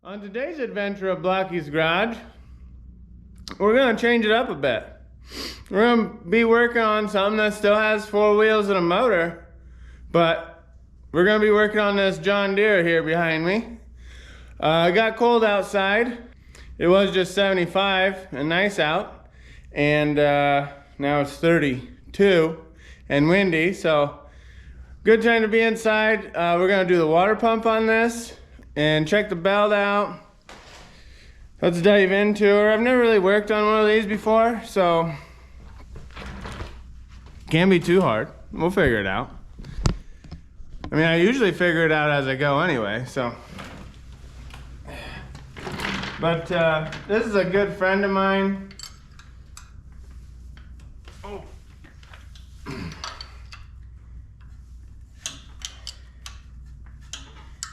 On today's adventure of Blocky's garage, we're gonna change it up a bit. We're gonna be working on something that still has 4 wheels and a motor, but we're gonna be working on this John Deere here behind me. It got cold outside. It was just 75 and nice out, and now it's 32 and windy, so good time to be inside. We're gonna do the water pump on this and check the belt out. Let's dive into her. I've never really worked on one of these before, so can't be too hard. We'll figure it out. I mean, I usually figure it out as I go anyway, so. But this is a good friend of mine. Oh.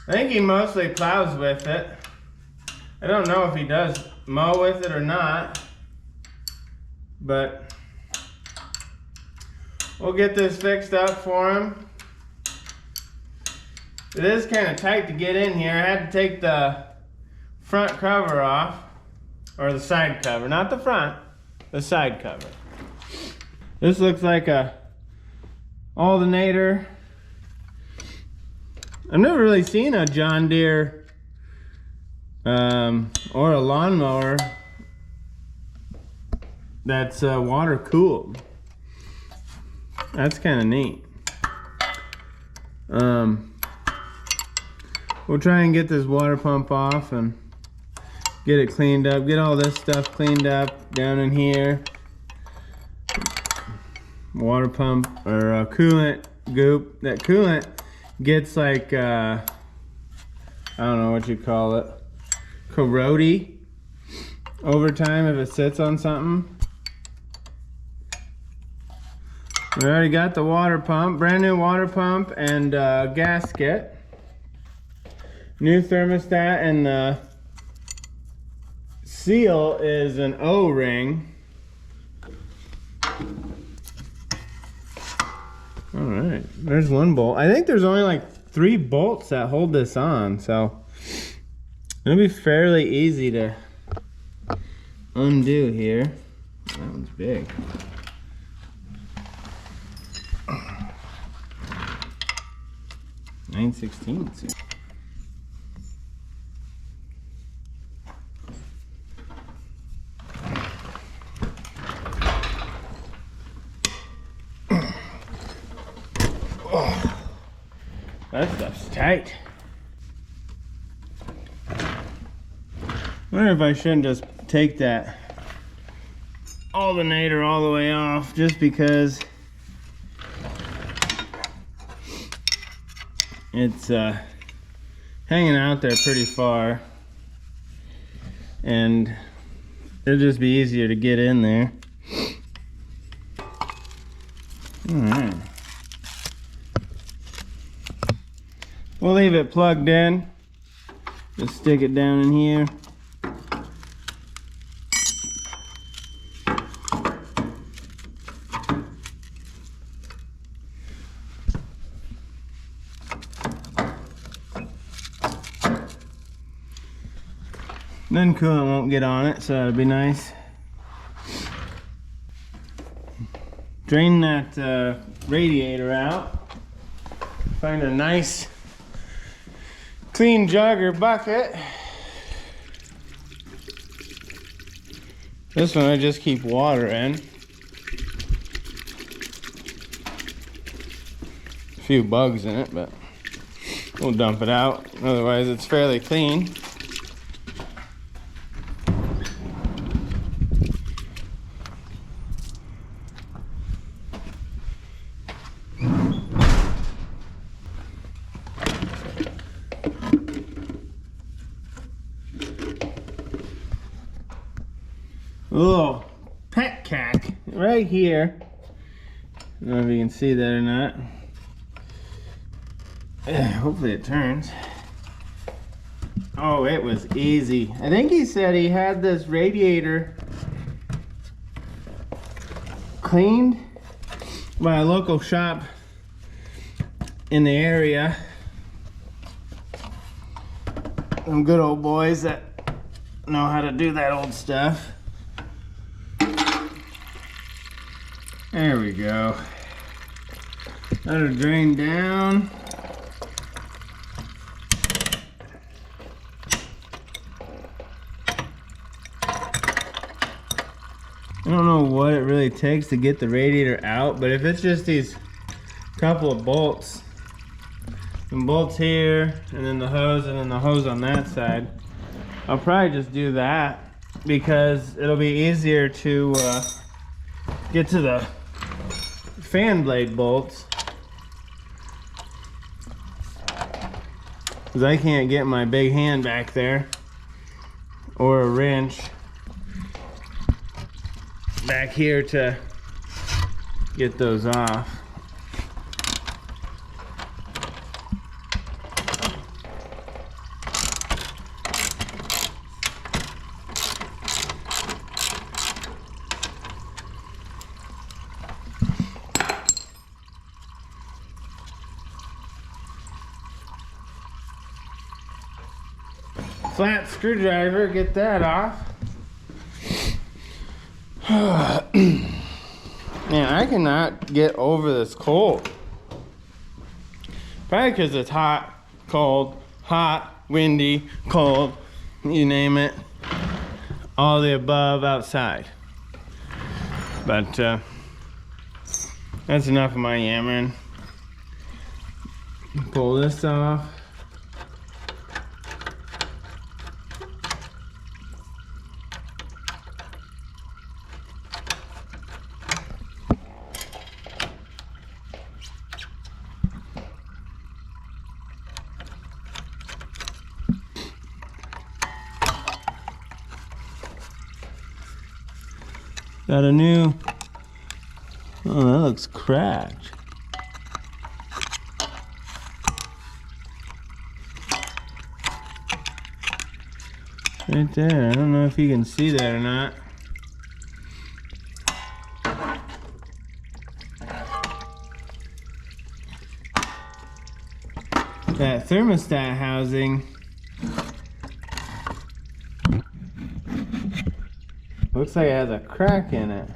I think he mostly plows with it. I don't know if he does mow with it or not, but we'll get this fixed up for him. It is kind of tight to get in here. I had to take the front cover off, or the side cover, not the front, the side cover. This looks like a alternator. I've never really seen a John Deere or a lawnmower that's water cooled. That's kind of neat. We'll try and get this water pump off and get it cleaned up, get all this stuff cleaned up down in here. Water pump or coolant goop. That coolant gets like I don't know what you call it, corrody over time if it sits on something. We already got the water pump, brand new water pump and gasket, new thermostat, and the seal is an O-ring. All right, there's one bolt. I think there's only like 3 bolts that hold this on, so it'll be fairly easy to undo here. That one's big. (9/16). That stuff's tight. Wonder if I shouldn't just take that alternator all the way off, just because it's hanging out there pretty far, and it'll just be easier to get in there. All right. We'll leave it plugged in. Just stick it down in here. Then coolant won't get on it, so that'll be nice. Drain that radiator out. Find a nice clean jug or bucket. This one I just keep water in. A few bugs in it, but we'll dump it out. Otherwise it's fairly clean. A little pet cack right here. I don't know if you can see that or not. Hopefully it turns. Oh, it was easy. I think he said he had this radiator cleaned by a local shop in the area. Them good old boys that know how to do that old stuff. There we go. Let it drain down. I don't know what it really takes to get the radiator out, but if it's just these couple of bolts, some bolts here, and then the hose, and then the hose on that side, I'll probably just do that because it'll be easier to get to the fan blade bolts, because I can't get my big hand back there or a wrench back here to get those off. Flat screwdriver, get that off. Man, I cannot get over this cold. Probably because it's hot, cold, hot, windy, cold, you name it. All the above outside. But that's enough of my yammering. Pull this off. Got a new, oh, that looks cracked. Right there, I don't know if you can see that or not. That thermostat housing looks like it has a crack in it.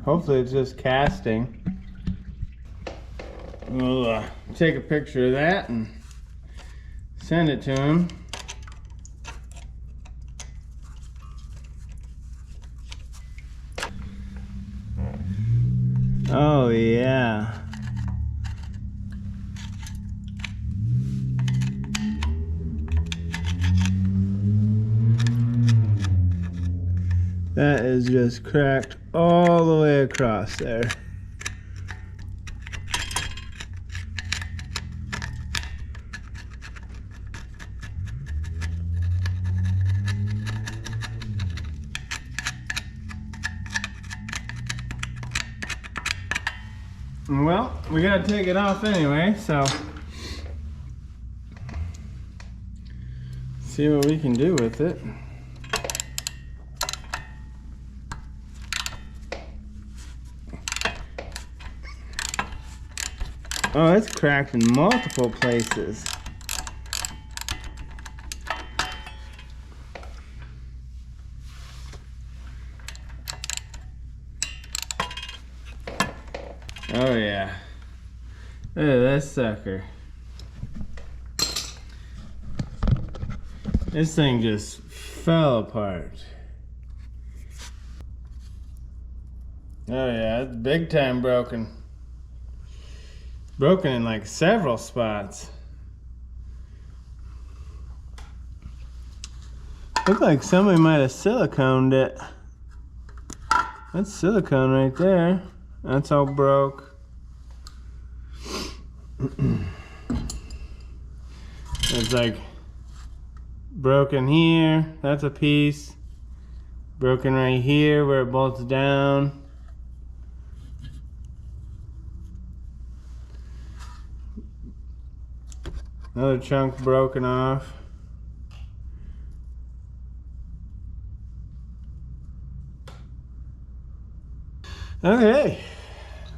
Hopefully it's just casting. We'll take a picture of that and send it to him. Oh yeah. That is just cracked all the way across there. Well, we gotta take it off anyway, so see what we can do with it. Oh, it's cracked in multiple places. Oh yeah. Look at this sucker. This thing just fell apart. Oh yeah, it's big time broken. Broken in like several spots. Looked like somebody might have siliconed it. That's silicone right there. That's all broke. It's like broken here. That's a piece. Broken right here where it bolts down. Another chunk broken off. Okay,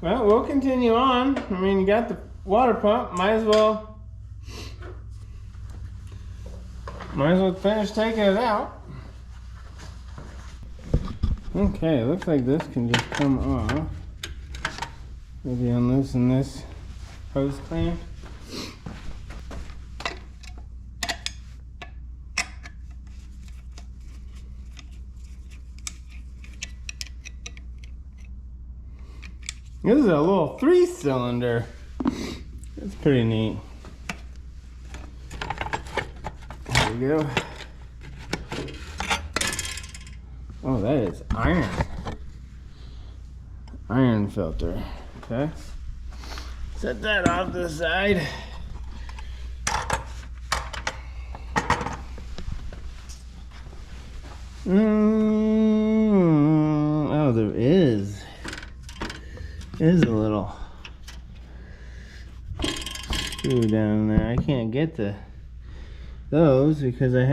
Well, we'll continue on. I mean, you got the water pump. Might as well finish taking it out. Okay, looks like this can just come off. Maybe unloosen this hose clamp. This is a little 3-cylinder. It's pretty neat. There we go. Oh, that is iron filter. Okay. Set that off to the side. Oh, there is a little screw down there. I can't get those because I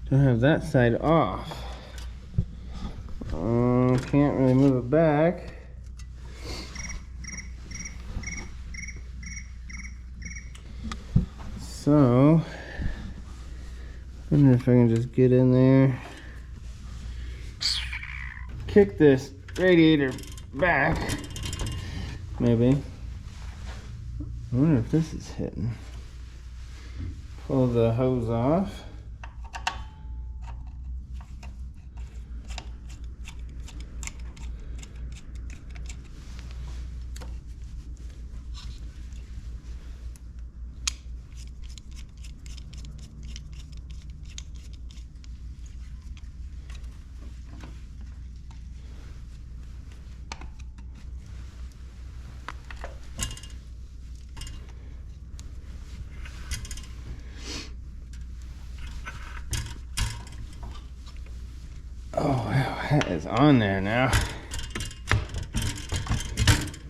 don't have that side off. Can't really move it back. So, I wonder if I can just get in there, kick this radiator back, maybe. I wonder if this is hitting. Pull the hose off. Oh, wow, that is on there now.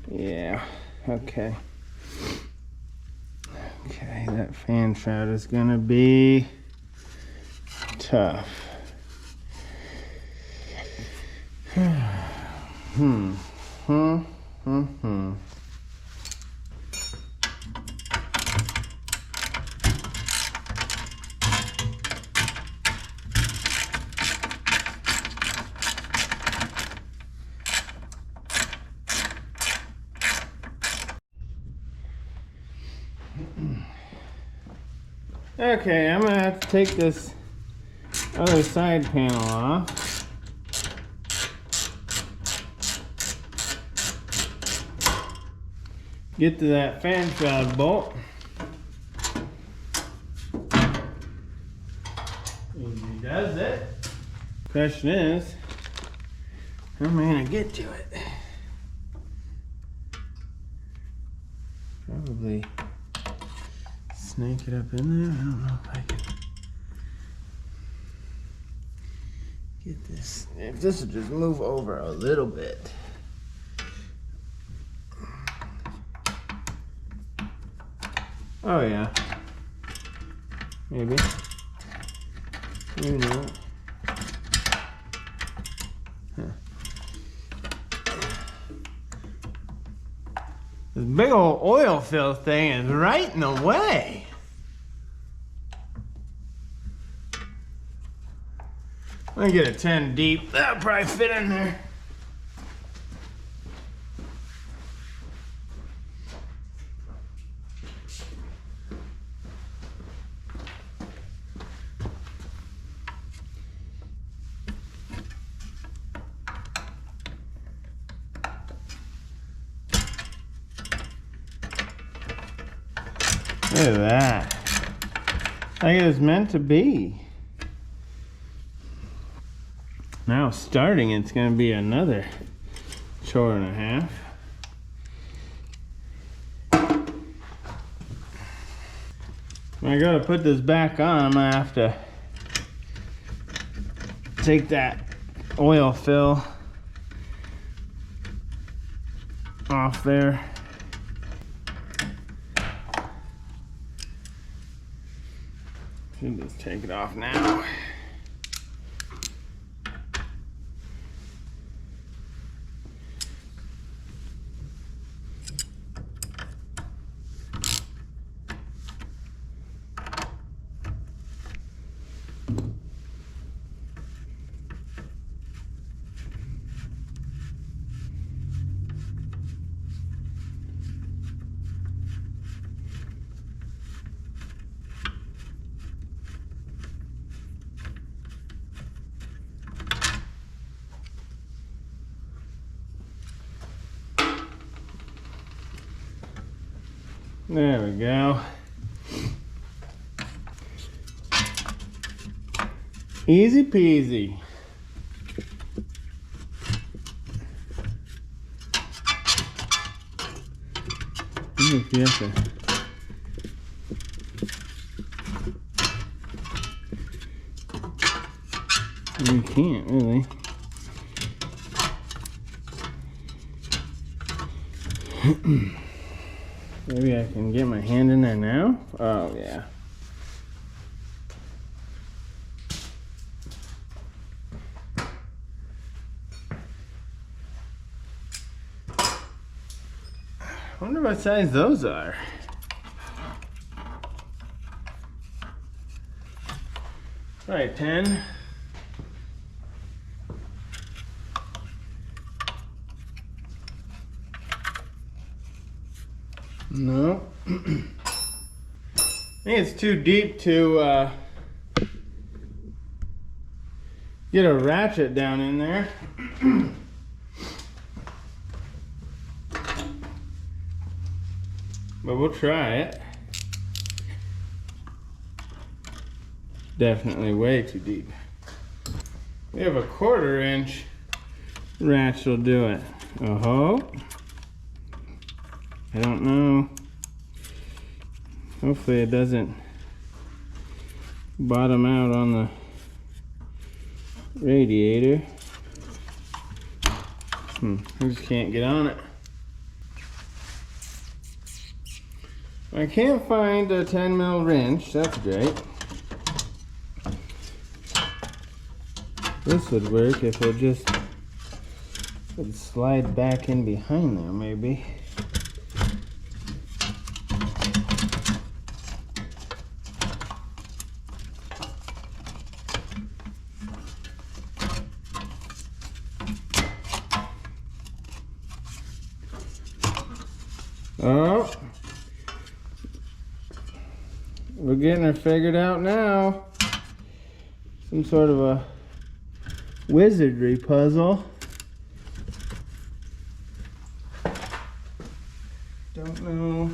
Yeah, okay. Okay, that fan shroud is gonna be tough. Okay, I'm gonna have to take this other side panel off. Get to that fan shroud bolt. Easy does it. Question is, how am I gonna get to it? Probably snake it up in there. I don't know if I can get this. If this would just move over a little bit. Oh yeah. Maybe. Maybe not. This big old oil fill thing is right in the way. Let me get a 10 deep. That'll probably fit in there. Look at that. Like it was meant to be. Now starting, it's going to be another chore and a half. When I go to put this back on, I'm going to have to take that oil fill off there. Should just take it off now. There we go. Easy peasy. If you have to. You can't really. Maybe I can get my hand in there now. Oh yeah. I wonder what size those are. Probably 10. No. I think it's too deep to get a ratchet down in there. But we'll try it. Definitely way too deep. We have a 1/4 inch ratchet will do it. Oh, I don't know. Hopefully it doesn't bottom out on the radiator. I just can't get on it. I can't find a 10 mil wrench. That's great. This would work if it just would slide back in behind there, maybe. Oh, we're getting her figured out now. Some sort of a wizardry puzzle. Don't know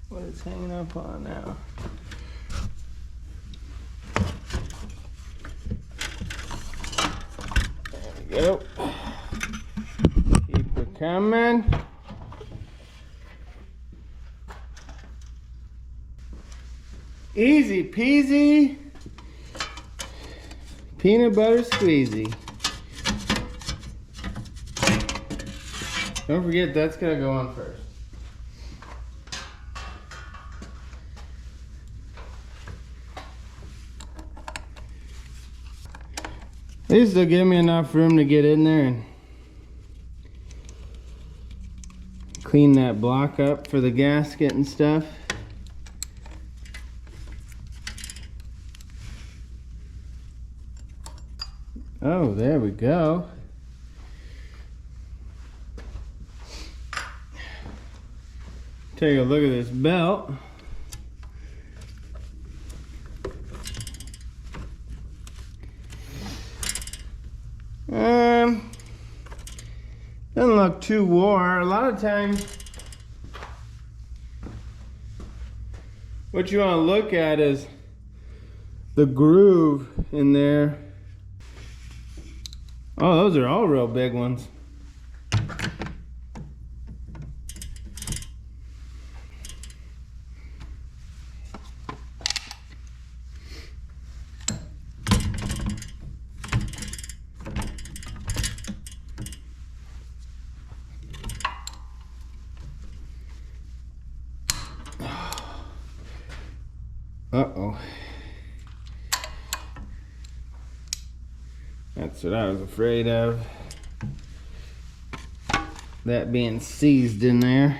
what it's hanging up on now. There we go. Keep it coming. Easy peasy, peanut butter squeezy. Don't forget that's gotta go on first. At least they'll give me enough room to get in there and clean that block up for the gasket and stuff. Oh, there we go. Take a look at this belt. Doesn't look too wore. A lot of times, what you want to look at is the groove in there. Oh, those are all real big ones. Uh-oh. That's what I was afraid of. That being seized in there.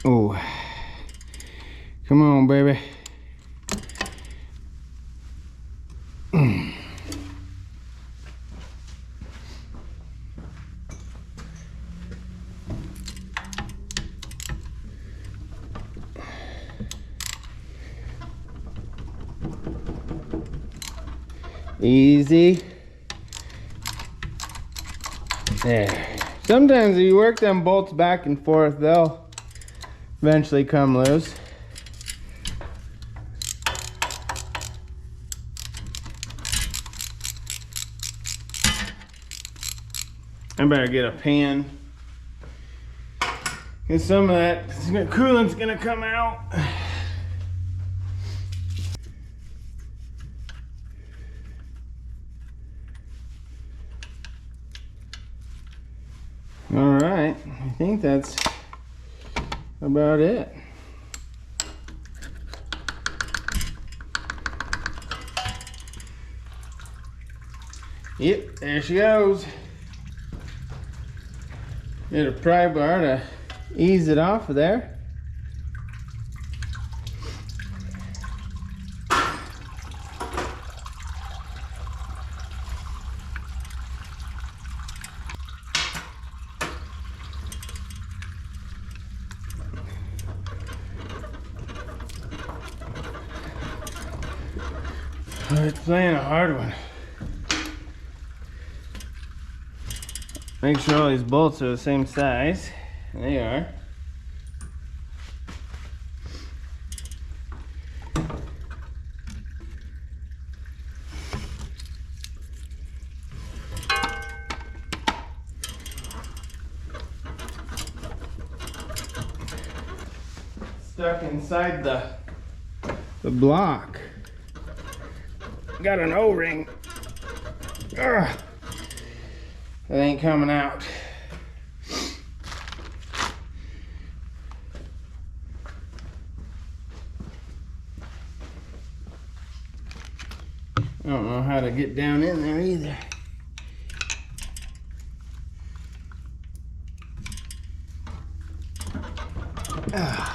Oh. Come on, baby. Easy. There. Sometimes if you work them bolts back and forth, they'll eventually come loose. I better get a pan, because some of that coolant's gonna come out. All right, I think that's about it. Yep, there she goes. Get a pry bar to ease it off of there. Oh, it's playing a hard one. Make sure all these bolts are the same size. They are. Stuck inside the block. Got an O-ring. Ugh. It ain't coming out. I don't know how to get down in there either. Ugh.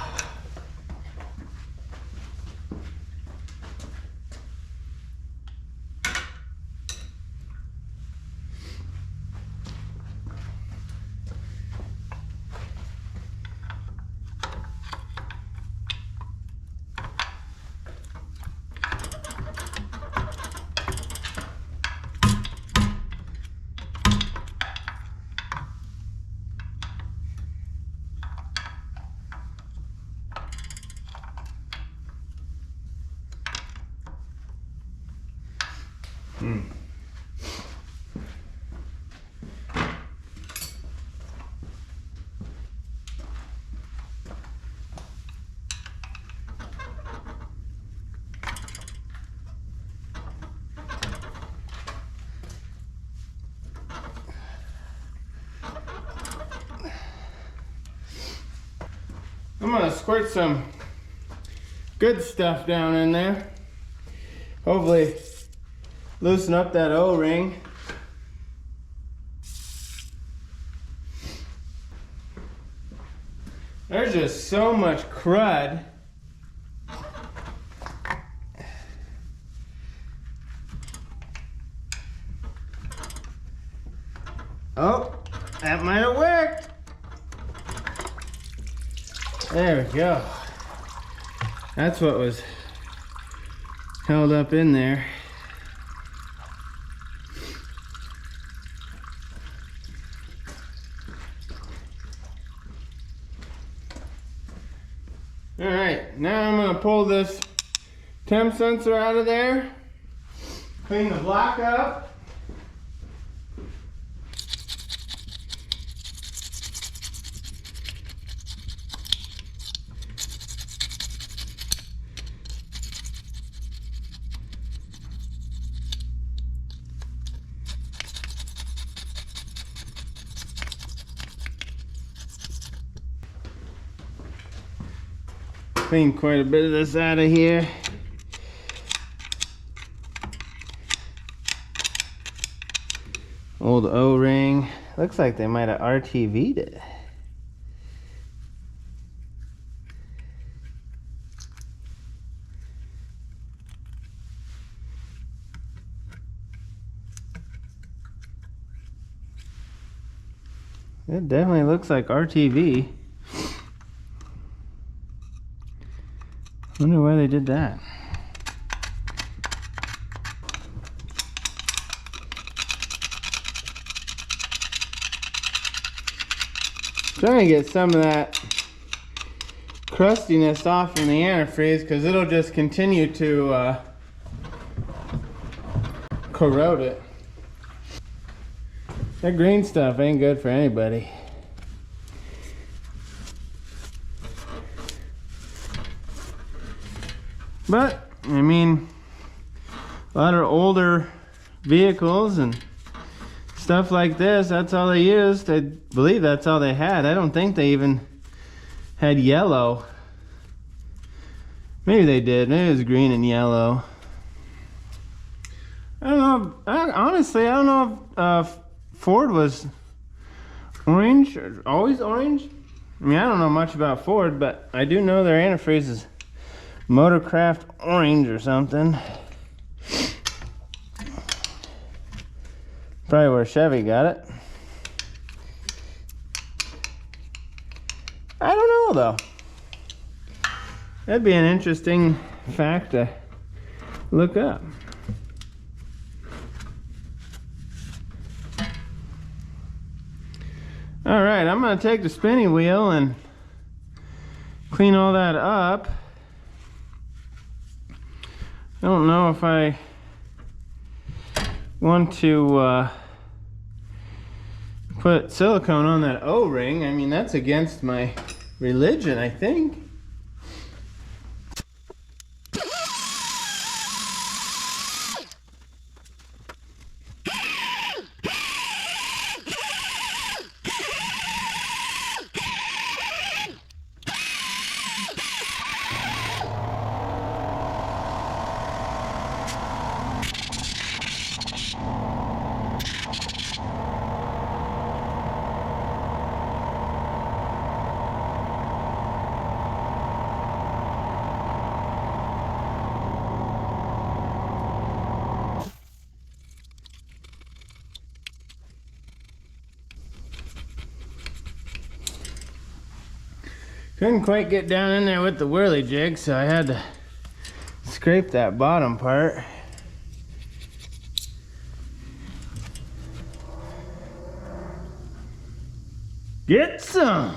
I'm gonna squirt some good stuff down in there. Hopefully loosen up that O-ring. There's just so much crud. Oh, that might have worked. There we go. That's what was held up in there. All right, now I'm gonna pull this temp sensor out of there, clean the block up. Clean quite a bit of this out of here. Old O-ring. Looks like they might have RTV'd it. It definitely looks like RTV. Wonder why they did that. Trying to get some of that crustiness off from the antifreeze because it'll just continue to corrode it. That green stuff ain't good for anybody. But, I mean, a lot of older vehicles and stuff like this, that's all they used. I believe that's all they had. I don't think they even had yellow. Maybe they did. Maybe it was green and yellow. I don't know. Honestly, I don't know if Ford was orange or always orange. I mean, I don't know much about Ford, but I do know their antifreeze is Motorcraft orange or something. Probably where Chevy got it. I don't know though. That'd be an interesting fact to look up. All right, I'm gonna take the spinning wheel and clean all that up. I don't know if I want to put silicone on that O-ring. I mean, that's against my religion, I think. Couldn't quite get down in there with the whirly jig, so I had to scrape that bottom part. Get some.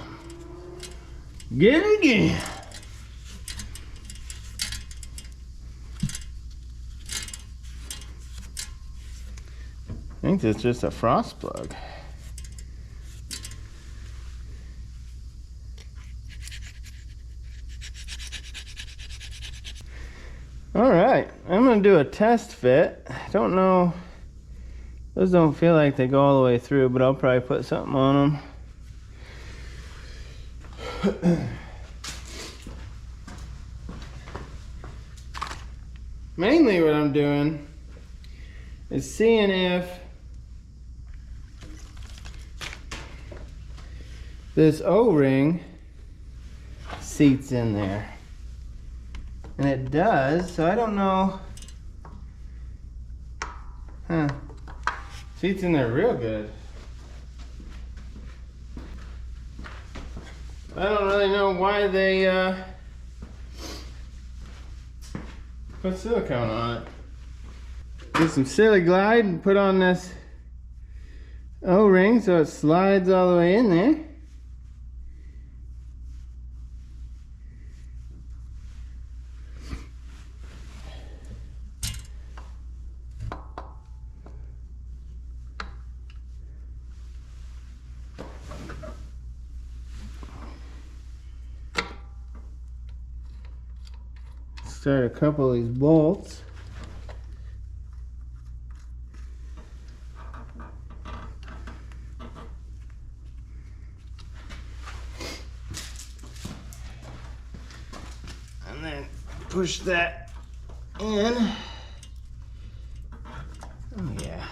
Get it again. I think it's just a frost plug. All right, I'm gonna do a test fit. I don't know, those don't feel like they go all the way through, but I'll probably put something on them. Mainly what I'm doing is seeing if this O-ring seats in there. And it does, so I don't know. Huh. Seats in there real good. I don't really know why they put silicone on it. Get some Silly Glide and put on this O-ring so it slides all the way in there. Start a couple of these bolts. And then push that in. Oh yeah.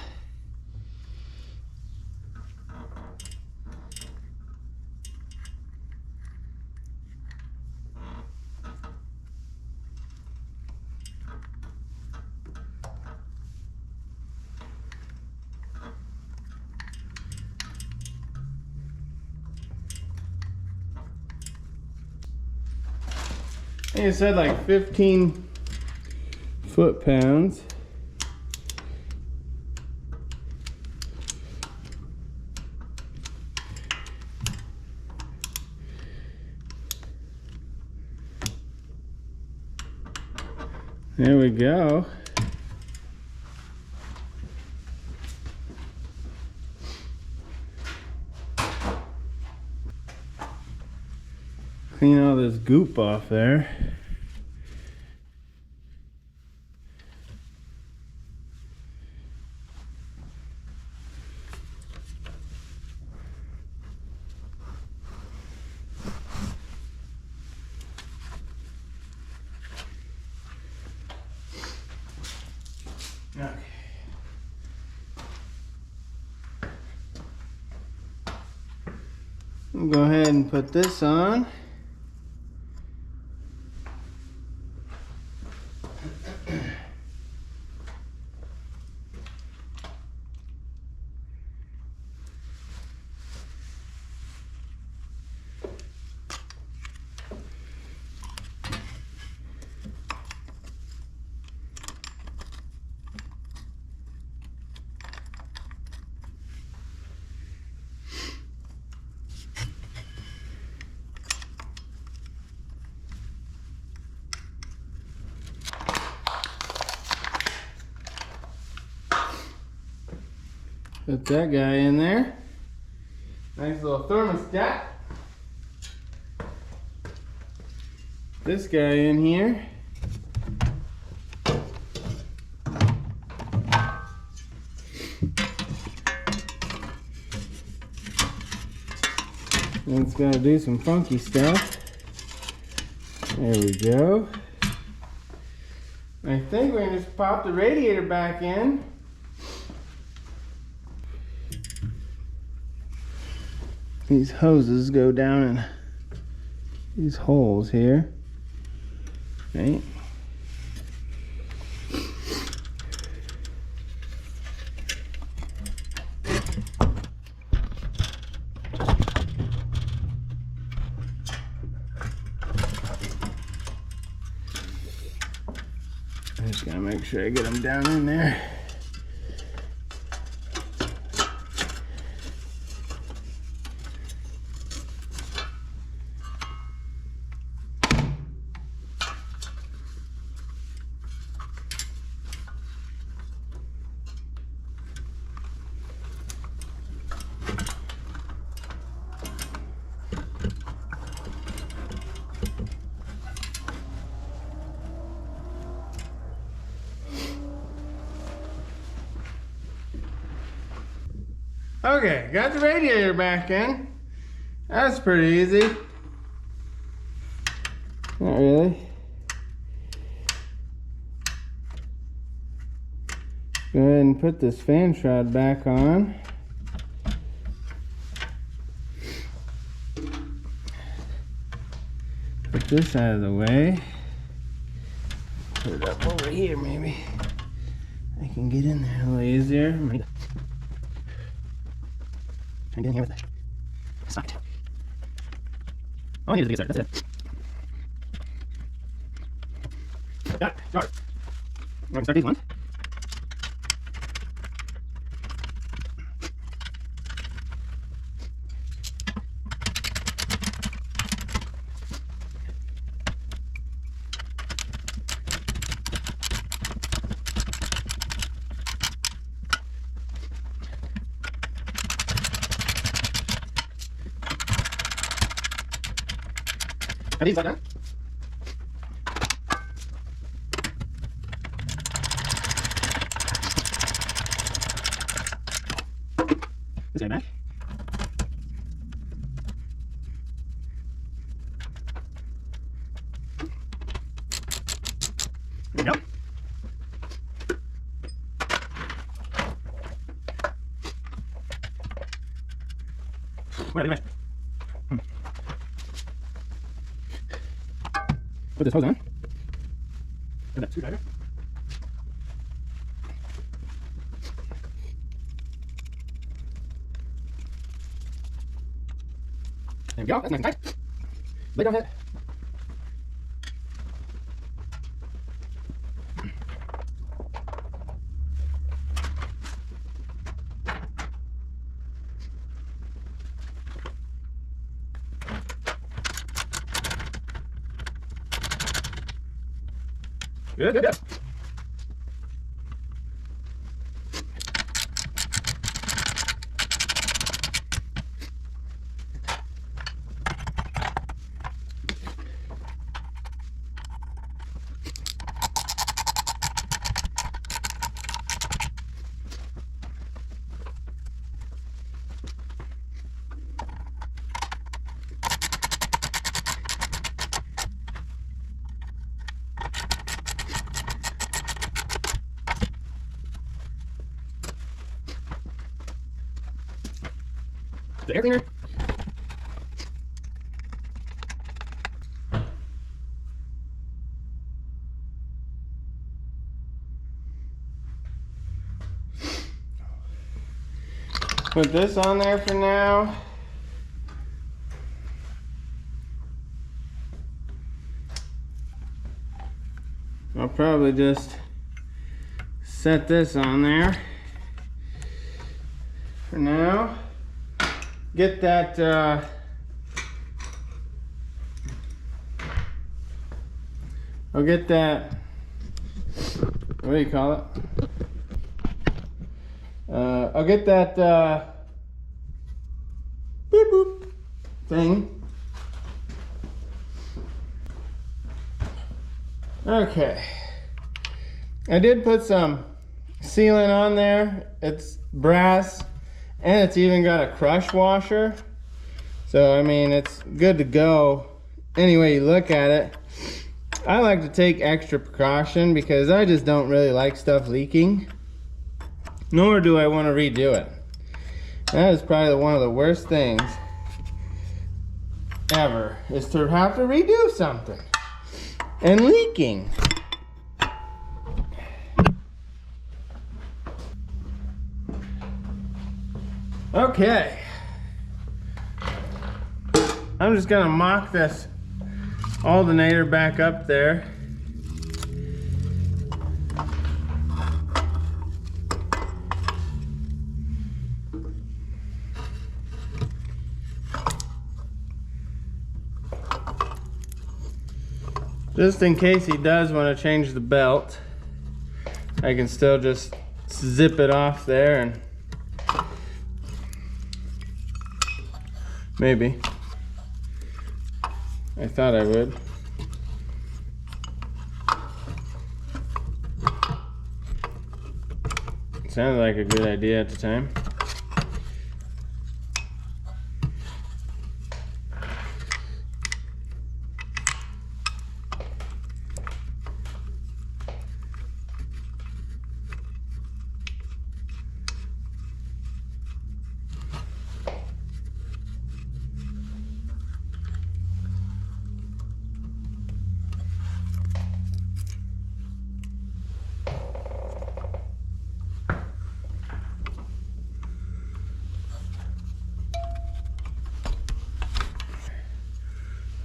I think it said like 15 foot-pounds. There we go. Clean all this goop off there. Okay. We'll go ahead and put this on. Put that guy in there. Nice little thermostat. This guy in here. And it's got to do some funky stuff. There we go. I think we're going to just pop the radiator back in. These hoses go down in these holes here, right? I just gotta make sure I get them down in there. Okay, got the radiator back in. That's pretty easy. Not really. Go ahead and put this fan shroud back on. Put this out of the way. Put it up over here maybe. I can get in there a little easier. Get in here with the socket. All I need is to get started, that's it. Got it, start. I can start these ones. Are these like that? This guy back. There we go. Where are they? Put this hose on. Put that screwdriver. There we go. That's nice and tight. Lay down that. Good, good, good. The air cleaner. Put this on there for now. I'll probably just set this on there for now. Get that I'll get that, what do you call it? I'll get that beep boop thing. Okay. I did put some sealant on there. It's brass and it's even got a crush washer. So I mean, it's good to go any way you look at it. I like to take extra precaution because I just don't really like stuff leaking. Nor do I want to redo it. That is probably one of the worst things ever, is to have to redo something. And leaking. Okay. I'm just gonna mock this alternator back up there. Just in case he does want to change the belt, I can still just zip it off there and maybe. I thought I would. Sounded like a good idea at the time.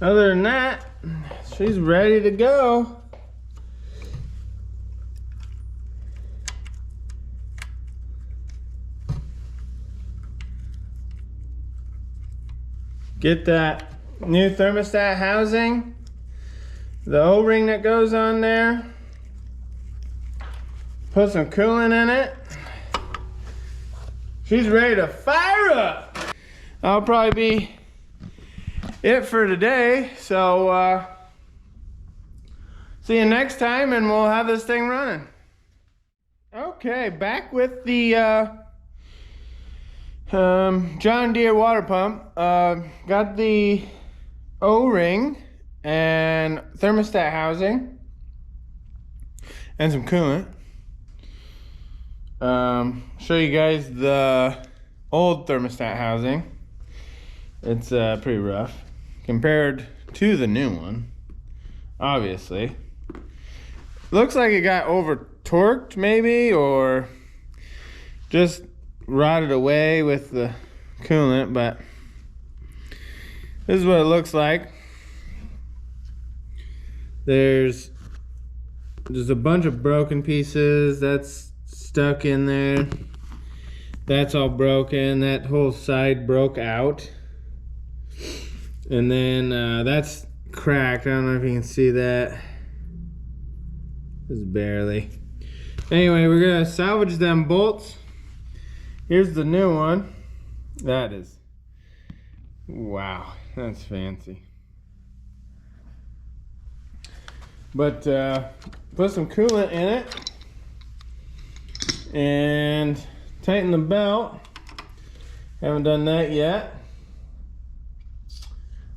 Other than that, she's ready to go. Get that new thermostat housing, the O-ring that goes on there, put some coolant in it. She's ready to fire up. I'll probably be it for today, so see you next time and we'll have this thing running. Okay, back with the John Deere water pump. Got the O-ring and thermostat housing and some coolant. Show you guys the old thermostat housing. It's pretty rough compared to the new one, obviously. Looks like it got over torqued maybe, or just rotted away with the coolant, but this is what it looks like. There's a bunch of broken pieces that's stuck in there. That's all broken. That whole side broke out. And then that's cracked. I don't know if you can see that. Just barely. Anyway, we're gonna salvage them bolts. Here's the new one. That is, wow, that's fancy. But put some coolant in it and tighten the belt. Haven't done that yet.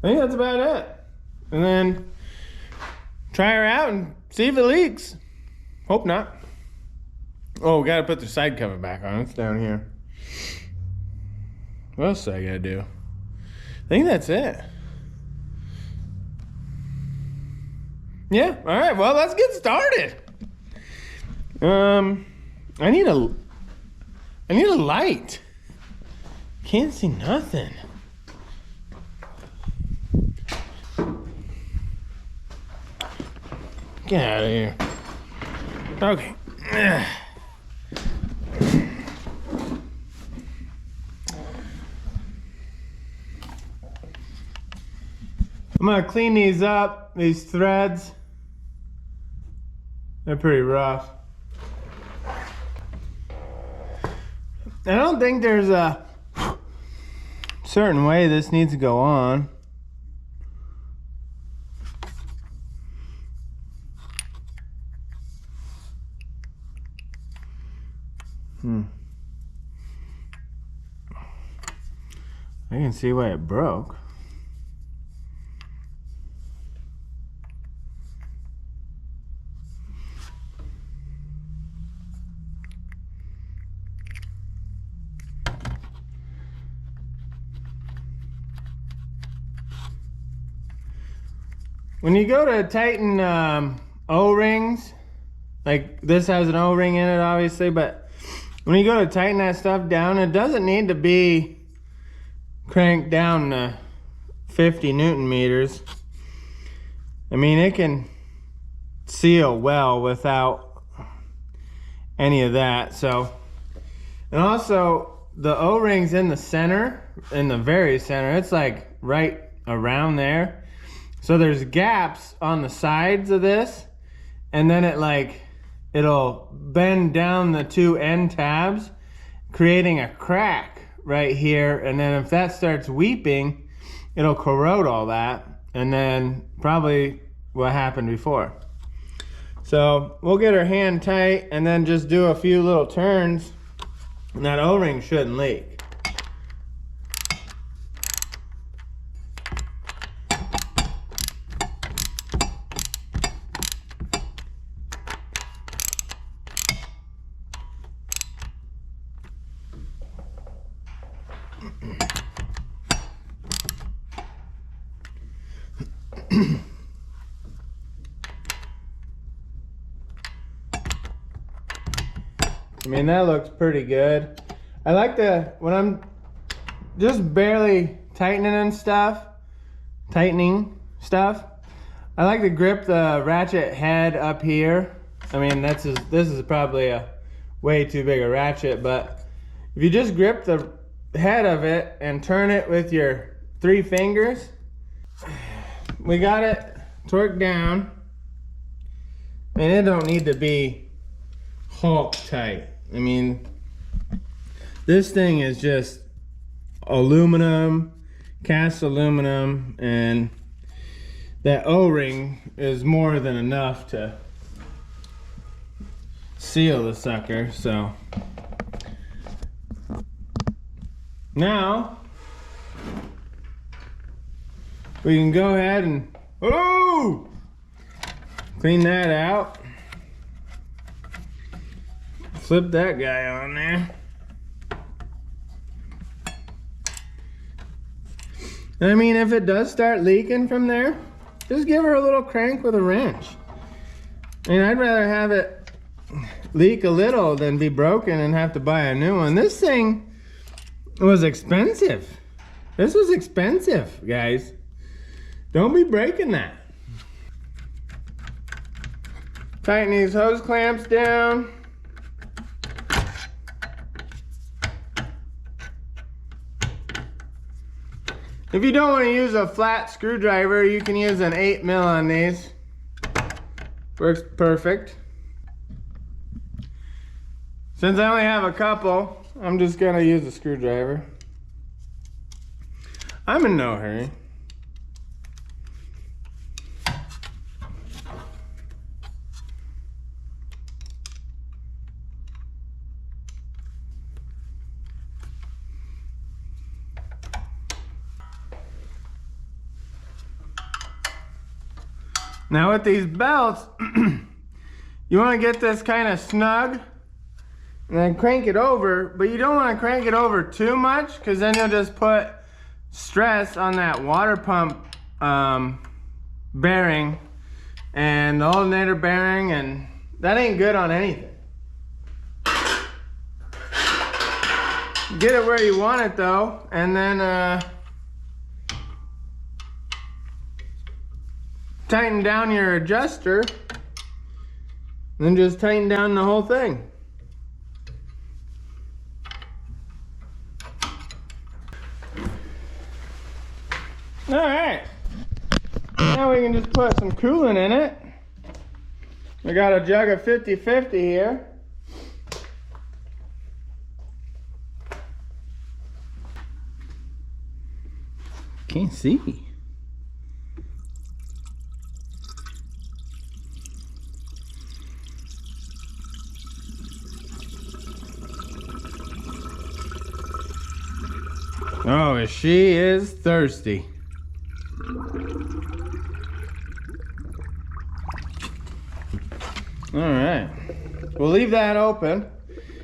I think that's about it. And then try her out and see if it leaks. Hope not. Oh, we gotta put the side cover back on. It's down here. What else do I gotta do? I think that's it. Yeah, all right, well, let's get started. I need a light. Can't see nothing. Get out of here. Okay. I'm gonna clean these up, these threads. They're pretty rough. I don't think there's a certain way this needs to go on. I can see why it broke. When you go to tighten O-rings, like this has an O-ring in it obviously, but when you go to tighten that stuff down, it doesn't need to be cranked down to 50 Newton meters. I mean, it can seal well without any of that. So, and also the O-rings in the center, in the very center, it's like right around there. So there's gaps on the sides of this, and then it'll bend down the two end tabs, creating a crack right here. And then if that starts weeping, it'll corrode all that, and then probably what happened before. So we'll get our hand tight and then just do a few little turns, and that O-ring shouldn't leak. I mean, that looks pretty good. I like when I'm just barely tightening stuff, I like to grip the ratchet head up here. I mean, this is probably a way too big a ratchet, but if you just grip the head of it and turn it with your 3 fingers, we got it torqued down, and it don't need to be Hulk tight. I mean, this thing is just aluminum, cast aluminum, and that O-ring is more than enough to seal the sucker. So now we can go ahead and clean that out. Flip that guy on there. And I mean, if it does start leaking from there, just give her a little crank with a wrench. I mean, I'd rather have it leak a little than be broken and have to buy a new one. This thing was expensive. This was expensive, guys. Don't be breaking that. Tighten these hose clamps down. If you don't want to use a flat screwdriver, you can use an 8mm on these. Works perfect. Since I only have a couple, I'm just gonna use a screwdriver. I'm in no hurry. Now with these belts, you want to get this kind of snug and then crank it over, but you don't want to crank it over too much because then you'll just put stress on that water pump bearing and the alternator bearing, and that ain't good on anything. Get it where you want it though, and then tighten down your adjuster, and then just tighten down the whole thing. Alright, now we can just put some coolant in it. We got a jug of 50/50 here. Can't see. Oh, she is thirsty. All right, we'll leave that open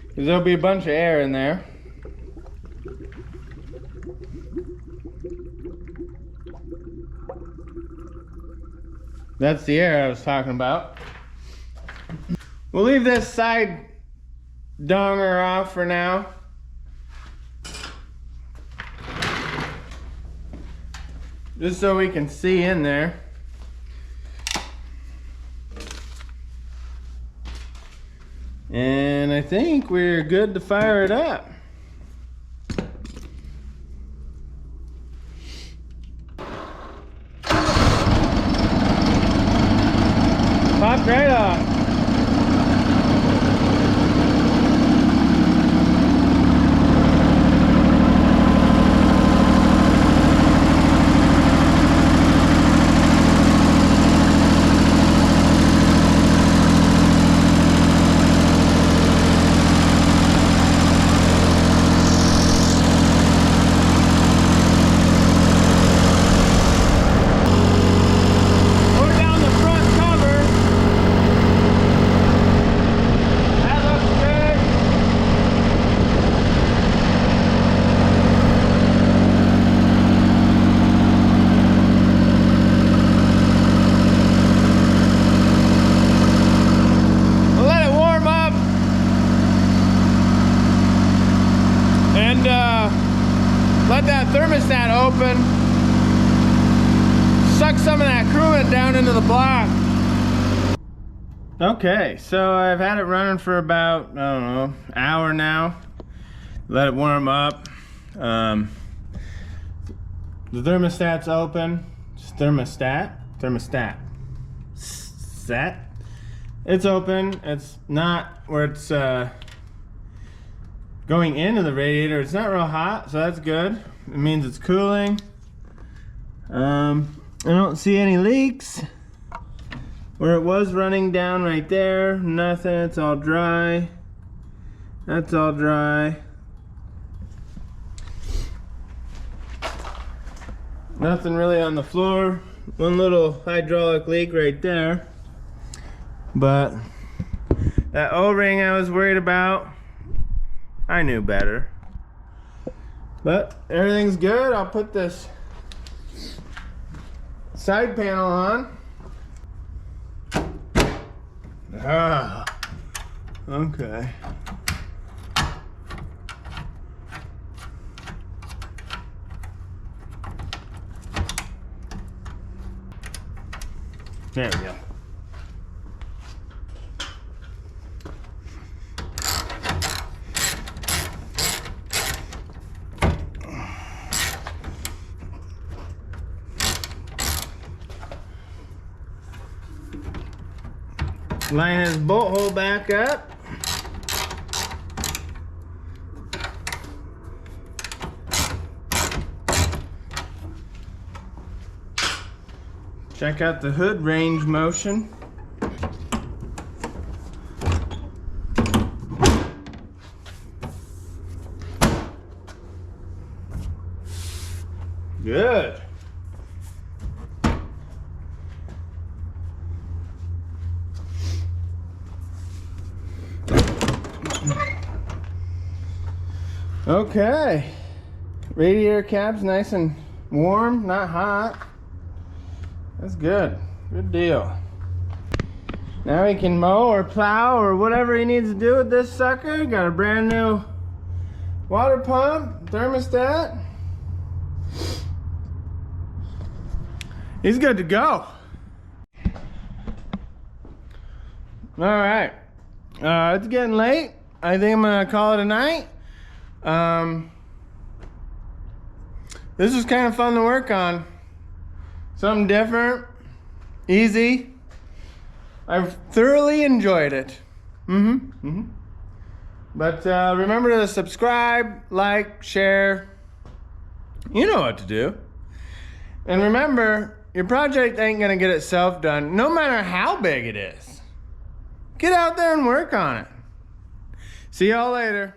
because there'll be a bunch of air in there. That's the air I was talking about. We'll leave this side donger off for now. Just so we can see in there. And I think we're good to fire it up. Popped right off. Let that thermostat open. Suck some of that coolant down into the block. Okay, so I've had it running for about, I don't know, hour now. Let it warm up. The thermostat's open. It's thermostat. Set. It's open. It's not where it's going into the radiator. It's not real hot, so that's good. It means it's cooling. I don't see any leaks. Where it was running down right there, nothing. It's all dry. That's all dry. Nothing really on the floor. One little hydraulic leak right there. But that O-ring I was worried about, I knew better. But everything's good. I'll put this side panel on. Ah, okay. There we go. Line his bolt hole back up. Check out the hood range motion. Good. Okay. Radiator cap's nice and warm, not hot. That's good. Good deal. Now he can mow or plow or whatever he needs to do with this sucker. Got a brand new water pump, thermostat. He's good to go. All right. It's getting late. I think I'm gonna call it a night. This was kind of fun to work on. Something different, easy. I've thoroughly enjoyed it. But remember to subscribe, like, share. You know what to do. And remember, your project ain't gonna get itself done, no matter how big it is. Get out there and work on it. See y'all later.